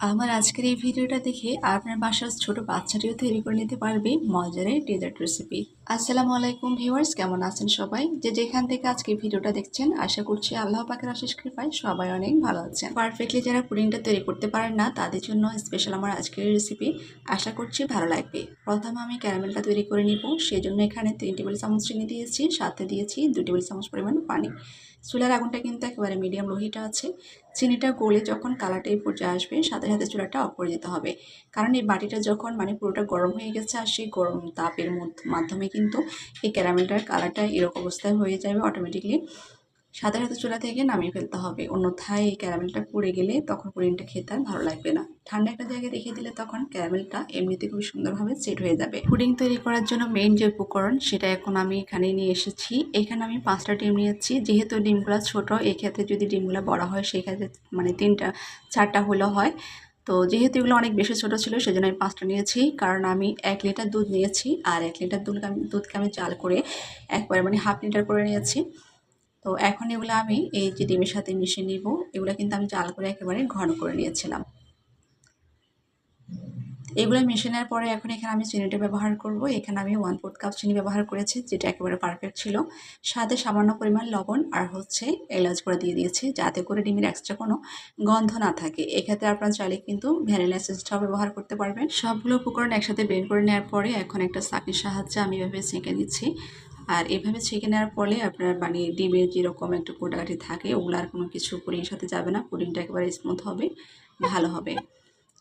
আমার আজকের এই ভিডিওটা দেখে আপনার বাসার ছোট বাচ্চাটিও তৈরি করে নিতে পারবে মজার এই ডেজার্ট রেসিপি। আসসালামু আলাইকুম ভিউয়ার্স, কেমন আছেন সবাই? যেখান থেকে আজকে ভিডিওটা দেখছেন, আশা করছি আল্লাহ পাকের অশেষ কৃপায় সবাই অনেক ভালো আছেন। পারফেক্টলি যারা পুডিংটা তৈরি করতে পারেন না তাদের জন্য স্পেশাল আমার আজকের রেসিপি, আশা করছি ভালো লাগবে। প্রথমে আমি ক্যারামেলটা তৈরি করে নিব। সেই জন্য এখানে 3 টেবিল চামচ চিনি দিয়েছি, সাথে দিয়েছি 2 টেবিল চামচ পরিমাণ পানি। চুলার আগুনটা কিন্তু একেবারে মিডিয়াম লো হিটে আছে। চিনিটা গলে যখন কালারটা এই পর্যায়ে আসবে, সাথে সাথে চুলাটা অফ করে দিতে হবে। কারণ এই বাটিটা যখন পুরোটা গরম হয়ে গেছে, আর সেই গরম তাপের মাধ্যমে কিন্তু এই ক্যারামেলটার কালারটা এরকম অবস্থায় হয়ে যাবে অটোমেটিকলি। সাথে সাথে চুলা থেকে নামিয়ে ফেলতে হবে, অন্যথায় এই ক্যারামেলটা পুড়ে গেলে তখন পুডিংটা খেতে আর ভালো লাগবে না। ঠান্ডা একটা জায়গায় রেখে দিলে তখন ক্যারামেলটা এমনিতে খুব সুন্দরভাবে সেট হয়ে যাবে। পুডিং তৈরি করার জন্য মেইন যে উপকরণ সেটা এখন আমি এখানে নিয়ে এসেছি। এখানে আমি 5টা ডিম নিয়েছি। যেহেতু ডিমগুলো ছোট, এক্ষেত্রে যদি ডিমগুলো বড় হয় সেক্ষেত্রে 3টা 4টা হলেও হয়। তো যেহেতু এগুলো অনেক বেশি ছোট ছিল সেজন্য আমি 5টা নিয়েছি। কারণ আমি 1 লিটার দুধ নিয়েছি, আর 1 লিটার দুধকে আমি জাল করে একবারে হাফ লিটার করে নিয়েছি। তো এখন এগুলো আমি এই যে ডিমের সাথে মিশিয়ে নিব। এগুলো কিন্তু আমি জাল করে একেবারে ঘন করে নিয়েছিলাম। এগুলো মিশিয়ে নেওয়ার পরে এখন এখানে আমি চিনিটা ব্যবহার করব। এখানে আমি 1/4 কাপ চিনি ব্যবহার করেছি, যেটা একেবারে পারফেক্ট ছিল। সাথে সামান্য পরিমাণ লবণ আর এলাচ করে দিয়ে দিয়েছি, যাতে করে ডিমের এক্সট্রা কোনো গন্ধ না থাকে। এক্ষেত্রে আপনারা চাইলে কিন্তু ভ্যানিলা এসেন্সটাও ব্যবহার করতে পারবেন। সবগুলো উপকরণ একসাথে ব্লেন্ড করে নেওয়ার পরে এখন একটা ছাঁকনির সাহায্যে আমি এভাবে ছেঁকে নিচ্ছি। আর এভাবে ছেঁকে নেওয়ার ফলে আপনার ডিমের যেরকম একটু কোটাকাটি থাকে ওগুলো আর কোনো কিছু পুডিংয়ের সাথে যাবে না। পুডিংটা একেবারে স্মুথ হবে, ভালো হবে।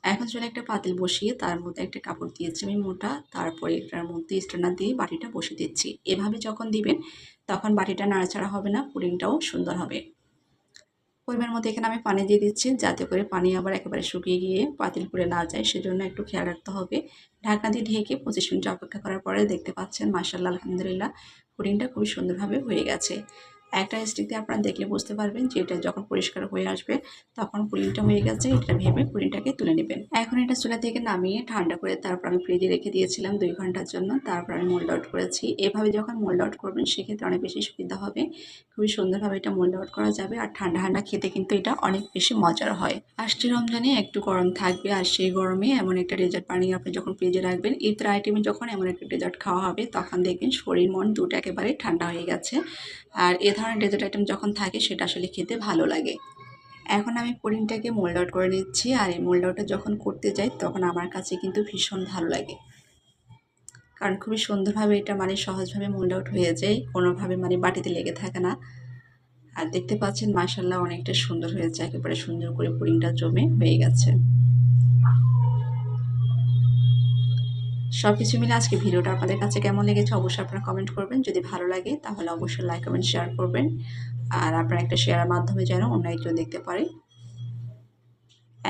এখন চলে একটা পাতিল বসিয়ে তার মধ্যে একটা কাপড় দিয়েছি আমি মোটা, তারপরে এটার মধ্যে স্ট্যান্ডার দিয়ে বাটিটা বসিয়ে দিচ্ছি। এভাবে যখন দিবেন তখন বাটিটা নাড়াচাড়া হবে না, পুডিংটাও সুন্দর হবে। পরিমাণ মতো এখানে আমি পানি দিয়ে দিচ্ছি, যাতে করে পানি আবার একেবারে শুকিয়ে গিয়ে পাতিল পুড়ে না যায়, সেজন্য একটু খেয়াল রাখতে হবে। ঢাকনা দিয়ে ঢেকে 25 মিনিট অপেক্ষা করার পরে দেখতে পাচ্ছেন মাশাআল্লাহ আলহামদুলিল্লাহ পুডিংটা খুবই সুন্দরভাবে হয়ে গেছে। একটা স্টিক দিয়ে আপনারা দেখলে বুঝতে পারবেন যে এটা যখন পরিষ্কার হয়ে আসবে তখন পুডিংটা হয়ে গেছে। এটা ভেবে পুডিংটাকে তুলে নেবেন। এখন এটা চুলা থেকে নামিয়ে ঠান্ডা করে তারপর আমি ফ্রিজে রেখে দিয়েছিলাম 2 ঘন্টার জন্য। তারপর আমি মোল্ড আউট করেছি। এভাবে যখন মোল্ড আউট করবেন সেক্ষেত্রে অনেক বেশি সুবিধা হবে। খুবই সুন্দরভাবে এটা মোল্ড আউট করা যাবে, আর ঠান্ডা ঠান্ডা খেতে কিন্তু এটা অনেক বেশি মজার হয়। আসছে রমজানে একটু গরম থাকবে, আর সেই গরমে এমন একটা ডেজার্ট বানিয়ে আপনি যখন ফ্রিজে রাখবেন, ইফতার আইটেমে যখন এমন একটা ডেজার্ট খাওয়া হবে তখন দেখবেন শরীর মন দুটো একেবারে ঠান্ডা হয়ে গেছে। আর এ ধরনের ডেজার্ট আইটেম যখন থাকে সেটা আসলে খেতে ভালো লাগে। এখন আমি পুডিংটাকে মোল্ড আউট করে নিচ্ছি, আর এই মোল্ড আউটটা যখন করতে যাই তখন আমার কাছে কিন্তু ভীষণ ভালো লাগে, কারণ খুবই সুন্দরভাবে এটা সহজভাবে মোল্ড আউট হয়ে যায়, কোনোভাবে বাটিতে লেগে থাকে না। আর দেখতে পাচ্ছেন মাশাআল্লাহ অনেকটা সুন্দর হয়েছে, একেবারে সুন্দর করে পুডিংটা জমে হয়ে গেছে। সবকিছু মিলে আজকে ভিডিওটা আপনাদের কাছে কেমন লেগেছে অবশ্যই আপনারা কমেন্ট করবেন। যদি ভালো লাগে তাহলে অবশ্যই লাইক কমেন্ট শেয়ার করবেন, আর আপনারা একটা শেয়ারের মাধ্যমে যেন অন্য একজন দেখতে পারে।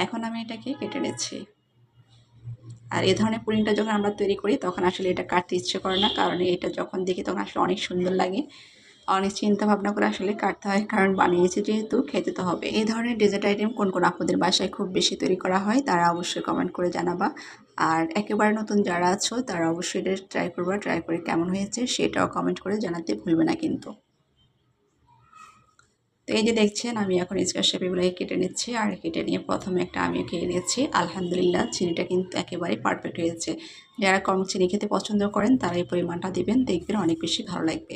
এখন আমি এটাকে কেটে নিচ্ছি। আর এই ধরনের পুডিংটা যখন আমরা তৈরি করি তখন আসলে এটা কাটতে ইচ্ছে করে না, কারণ এটা যখন দেখি তখন আসলে অনেক সুন্দর লাগে। অনেক চিন্তা ভাবনা করে আসলে কাটতে হয়, কারণ বানিয়েছি যেহেতু খেতে তো হবে। এই ধরনের ডেজার্ট আইটেম কোন কোন আপনাদের বাসায় খুব বেশি তৈরি করা হয় তারা অবশ্যই কমেন্ট করে জানাবা। আর একেবারে নতুন যারা আছো তারা অবশ্যই এটা ট্রাই করবা, ট্রাই করে কেমন হয়েছে সেটাও কমেন্ট করে জানাতে ভুলবে না কিন্তু। তো এই যে দেখছেন আমি এখন স্কোয়ার শেপ এগুলোকে কেটে নিচ্ছি, আর কেটে নিয়ে প্রথমে একটা আমিও খেয়ে নিচ্ছি। আলহামদুলিল্লাহ চিনিটা কিন্তু একেবারে পারফেক্ট হয়েছে। যারা কম চিনি খেতে পছন্দ করেন তারা এই পরিমাণটা দিবেন, দেখবেন অনেক বেশি ভালো লাগবে।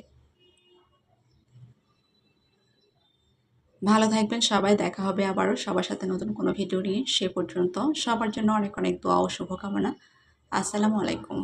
ভালো থাকবেন সবাই, দেখা হবে আবারও সবার সাথে নতুন কোনো ভিডিও নিয়ে। সে পর্যন্ত সবার জন্য অনেক অনেক দোয়া ও শুভকামনা। আসসালামু আলাইকুম।